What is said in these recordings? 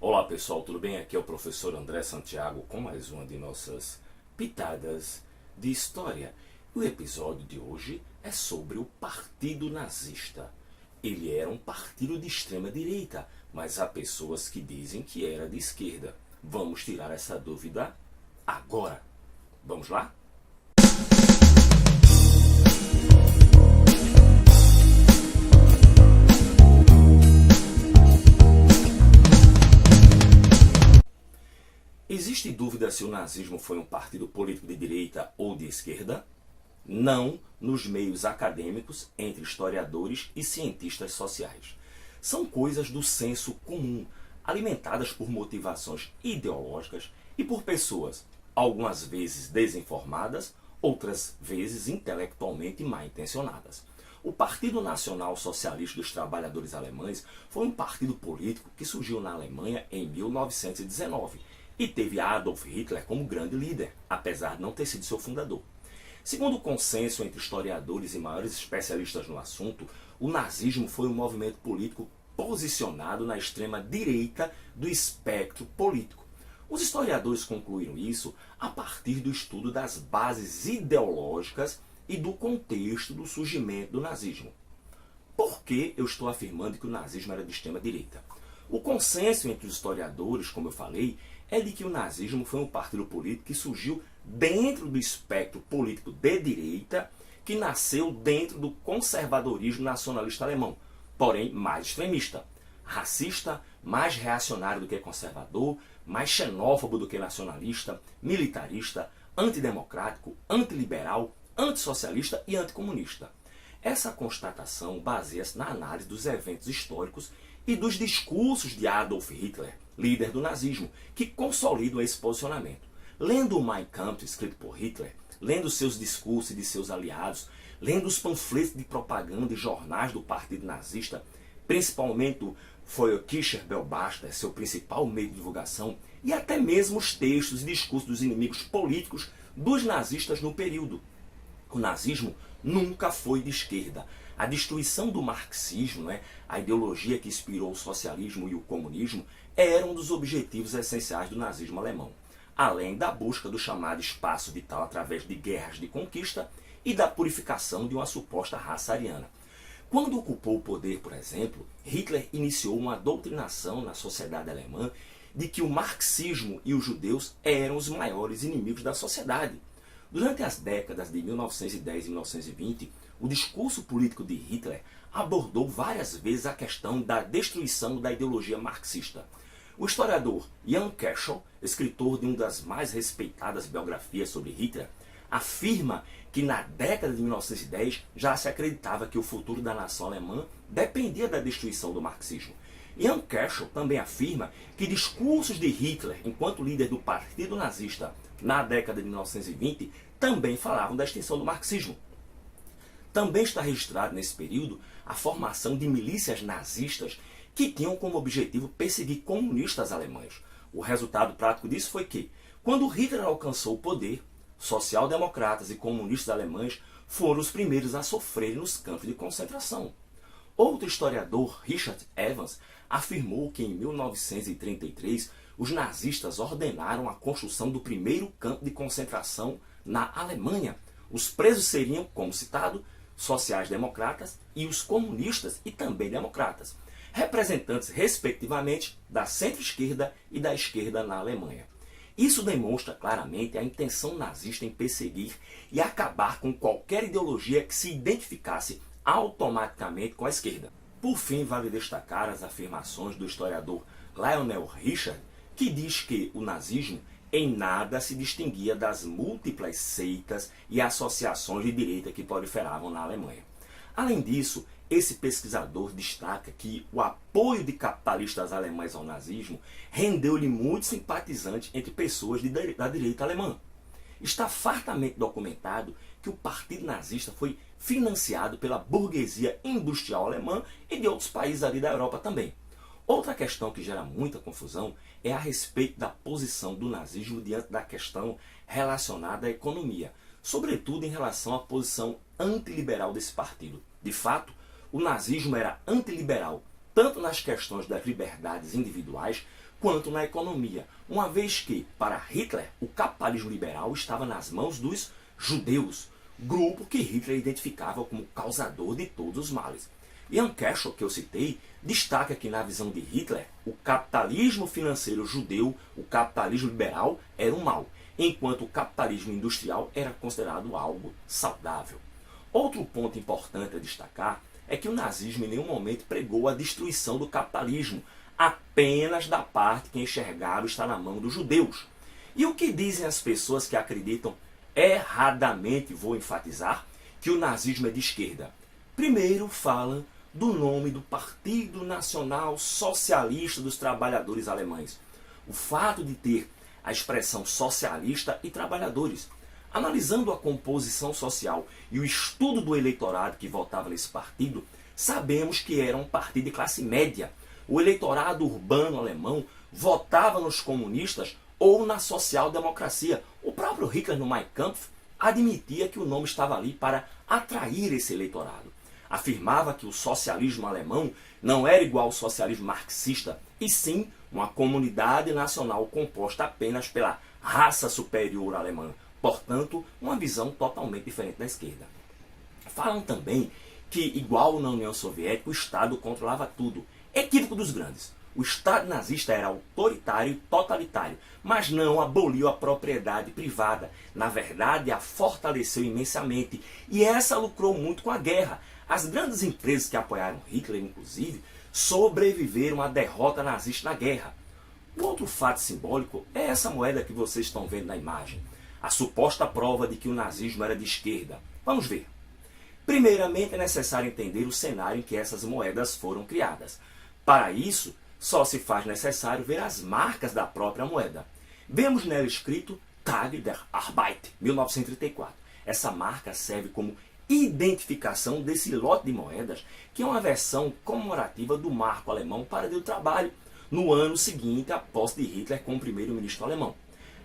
Olá pessoal, tudo bem? Aqui é o professor André Santiago com mais uma de nossas pitadas de história. O episódio de hoje é sobre o Partido Nazista. Ele era um partido de extrema direita, mas há pessoas que dizem que era de esquerda. Vamos tirar essa dúvida agora. Vamos lá? Existe dúvida se o nazismo foi um partido político de direita ou de esquerda? Não nos meios acadêmicos, entre historiadores e cientistas sociais. São coisas do senso comum, alimentadas por motivações ideológicas e por pessoas, algumas vezes desinformadas, outras vezes intelectualmente mal intencionadas. O Partido Nacional Socialista dos Trabalhadores Alemães foi um partido político que surgiu na Alemanha em 1919 e teve Adolf Hitler como grande líder, apesar de não ter sido seu fundador. Segundo o consenso entre historiadores e maiores especialistas no assunto, o nazismo foi um movimento político posicionado na extrema direita do espectro político. Os historiadores concluíram isso a partir do estudo das bases ideológicas e do contexto do surgimento do nazismo. Por que eu estou afirmando que o nazismo era de extrema direita? O consenso entre os historiadores, como eu falei, é de que o nazismo foi um partido político que surgiu dentro do espectro político de direita, que nasceu dentro do conservadorismo nacionalista alemão, porém mais extremista, racista, mais reacionário do que conservador, mais xenófobo do que nacionalista, militarista, antidemocrático, antiliberal, antissocialista e anticomunista. Essa constatação baseia-se na análise dos eventos históricos e dos discursos de Adolf Hitler, líder do nazismo, que consolidam esse posicionamento. Lendo o Mein Kampf, escrito por Hitler, lendo seus discursos e de seus aliados, lendo os panfletos de propaganda e jornais do partido nazista, principalmente o Feuerkircher Beobachter, seu principal meio de divulgação, e até mesmo os textos e discursos dos inimigos políticos dos nazistas no período. O nazismo nunca foi de esquerda. A destruição do marxismo, a ideologia que inspirou o socialismo e o comunismo, era um dos objetivos essenciais do nazismo alemão, além da busca do chamado espaço vital através de guerras de conquista e da purificação de uma suposta raça ariana. Quando ocupou o poder, por exemplo, Hitler iniciou uma doutrinação na sociedade alemã de que o marxismo e os judeus eram os maiores inimigos da sociedade. Durante as décadas de 1910 e 1920, o discurso político de Hitler abordou várias vezes a questão da destruição da ideologia marxista. O historiador Jan Keschel, escritor de uma das mais respeitadas biografias sobre Hitler, afirma que na década de 1910 já se acreditava que o futuro da nação alemã dependia da destruição do marxismo. Jan Keschel também afirma que discursos de Hitler, enquanto líder do partido nazista na década de 1920, também falavam da extinção do marxismo. Também está registrado nesse período a formação de milícias nazistas que tinham como objetivo perseguir comunistas alemães. O resultado prático disso foi que, quando Hitler alcançou o poder, social-democratas e comunistas alemães foram os primeiros a sofrer nos campos de concentração. Outro historiador, Richard Evans, afirmou que em 1933 os nazistas ordenaram a construção do primeiro campo de concentração na Alemanha. Os presos seriam, como citado, sociais-democratas e os comunistas e também democratas, representantes, respectivamente, da centro-esquerda e da esquerda na Alemanha. Isso demonstra claramente a intenção nazista em perseguir e acabar com qualquer ideologia que se identificasse automaticamente com a esquerda. Por fim, vale destacar as afirmações do historiador Lionel Richard, que diz que o nazismo em nada se distinguia das múltiplas seitas e associações de direita que proliferavam na Alemanha. Além disso, esse pesquisador destaca que o apoio de capitalistas alemães ao nazismo rendeu-lhe muitos simpatizantes entre pessoas da direita alemã. Está fartamente documentado que o partido nazista foi financiado pela burguesia industrial alemã e de outros países ali da Europa também. Outra questão que gera muita confusão é a respeito da posição do nazismo diante da questão relacionada à economia, sobretudo em relação à posição antiliberal desse partido. De fato, o nazismo era antiliberal, tanto nas questões das liberdades individuais quanto na economia, uma vez que, para Hitler, o capitalismo liberal estava nas mãos dos judeus, grupo que Hitler identificava como causador de todos os males. Ian Kershaw, que eu citei, destaca que na visão de Hitler, o capitalismo financeiro judeu, o capitalismo liberal, era um mal, enquanto o capitalismo industrial era considerado algo saudável. Outro ponto importante a destacar é que o nazismo em nenhum momento pregou a destruição do capitalismo, apenas da parte que enxergava está na mão dos judeus. E o que dizem as pessoas que acreditam erradamente, vou enfatizar, que o nazismo é de esquerda? Primeiro falam do nome do Partido Nacional Socialista dos Trabalhadores Alemães. O fato de ter a expressão socialista e trabalhadores. Analisando a composição social e o estudo do eleitorado que votava nesse partido, sabemos que era um partido de classe média. O eleitorado urbano alemão votava nos comunistas ou na social-democracia. O próprio Hitler, no Mein Kampf, admitia que o nome estava ali para atrair esse eleitorado. Afirmava que o socialismo alemão não era igual ao socialismo marxista, e sim uma comunidade nacional composta apenas pela raça superior alemã. Portanto, uma visão totalmente diferente da esquerda. Falam também que, igual na União Soviética, o Estado controlava tudo. Equívoco dos grandes. O Estado nazista era autoritário e totalitário, mas não aboliu a propriedade privada. Na verdade, a fortaleceu imensamente. E essa lucrou muito com a guerra. As grandes empresas que apoiaram Hitler, inclusive, sobreviveram à derrota nazista na guerra. O outro fato simbólico é essa moeda que vocês estão vendo na imagem. A suposta prova de que o nazismo era de esquerda. Vamos ver. Primeiramente, é necessário entender o cenário em que essas moedas foram criadas. Para isso, só se faz necessário ver as marcas da própria moeda. Vemos nela escrito Tag der Arbeit, 1934. Essa marca serve como identificação desse lote de moedas, que é uma versão comemorativa do marco alemão para o Dia do Trabalho, no ano seguinte à posse de Hitler como primeiro-ministro alemão.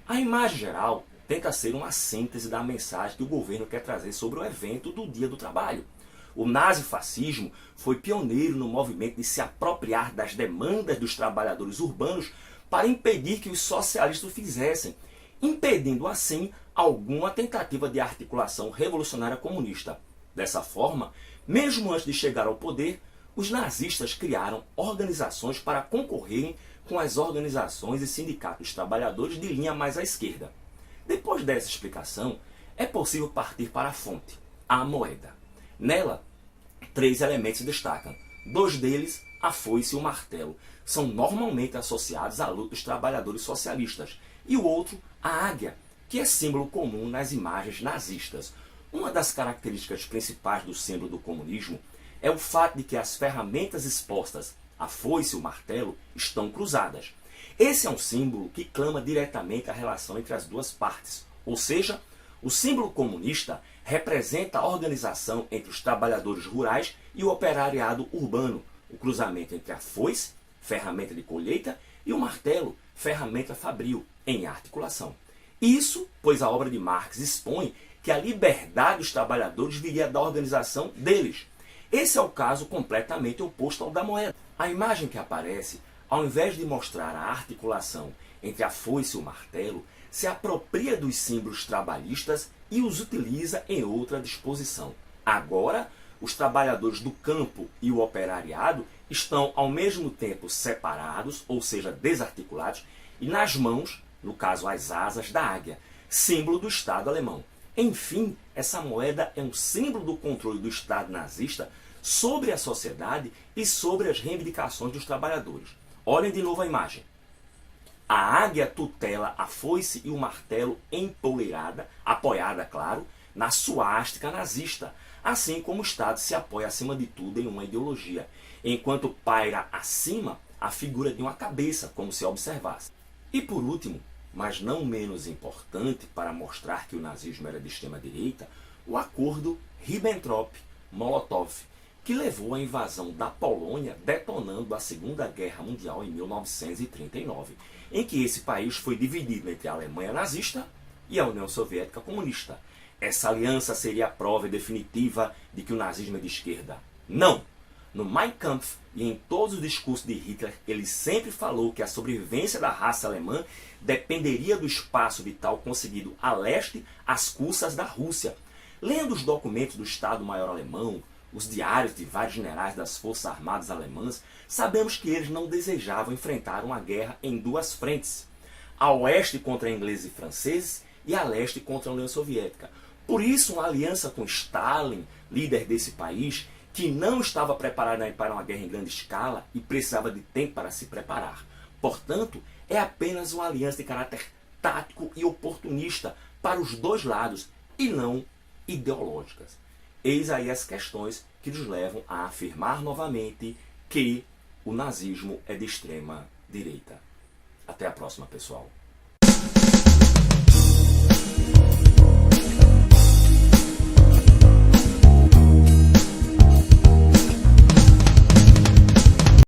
A imagem geral tenta ser uma síntese da mensagem que o governo quer trazer sobre o evento do Dia do Trabalho. O nazifascismo foi pioneiro no movimento de se apropriar das demandas dos trabalhadores urbanos para impedir que os socialistas o fizessem, impedindo assim alguma tentativa de articulação revolucionária comunista. Dessa forma, mesmo antes de chegar ao poder, os nazistas criaram organizações para concorrerem com as organizações e sindicatos dos trabalhadores de linha mais à esquerda. Depois dessa explicação, é possível partir para a fonte, a moeda. Nela, 3 elementos se destacam. 2 deles, a foice e o martelo, são normalmente associados à luta dos trabalhadores socialistas, e o outro, a águia, que é símbolo comum nas imagens nazistas. Uma das características principais do símbolo do comunismo é o fato de que as ferramentas expostas, a foice e o martelo, estão cruzadas. Esse é um símbolo que clama diretamente a relação entre as duas partes, ou seja, o símbolo comunista representa a organização entre os trabalhadores rurais e o operariado urbano, o cruzamento entre a foice, ferramenta de colheita, e o martelo, ferramenta fabril, em articulação. Isso, pois a obra de Marx expõe que a liberdade dos trabalhadores viria da organização deles. Esse é o caso completamente oposto ao da moeda. A imagem que aparece, ao invés de mostrar a articulação entre a foice e o martelo, se apropria dos símbolos trabalhistas e os utiliza em outra disposição. Agora, os trabalhadores do campo e o operariado estão ao mesmo tempo separados, ou seja, desarticulados, e nas mãos, no caso as asas da águia, símbolo do Estado alemão. Enfim, essa moeda é um símbolo do controle do Estado nazista sobre a sociedade e sobre as reivindicações dos trabalhadores. Olhem de novo a imagem. A águia tutela a foice e o martelo empoleirada, apoiada, claro, na suástica nazista, assim como o Estado se apoia acima de tudo em uma ideologia, enquanto paira acima a figura de uma cabeça, como se observasse. E por último, mas não menos importante para mostrar que o nazismo era de extrema-direita, o acordo Ribbentrop-Molotov, que levou à invasão da Polônia, detonando a Segunda Guerra Mundial em 1939, em que esse país foi dividido entre a Alemanha nazista e a União Soviética comunista. Essa aliança seria a prova definitiva de que o nazismo é de esquerda? Não! No Mein Kampf e em todos os discursos de Hitler, ele sempre falou que a sobrevivência da raça alemã dependeria do espaço vital conseguido a leste às custas da Rússia. Lendo os documentos do Estado-Maior alemão, os diários de vários generais das Forças Armadas alemãs, sabemos que eles não desejavam enfrentar uma guerra em duas frentes. A oeste contra ingleses e franceses e a leste contra a União Soviética. Por isso, uma aliança com Stalin, líder desse país, que não estava preparado para uma guerra em grande escala e precisava de tempo para se preparar. Portanto, é apenas uma aliança de caráter tático e oportunista para os dois lados e não ideológicas. Eis aí as questões que nos levam a afirmar novamente que o nazismo é de extrema direita. Até a próxima, pessoal.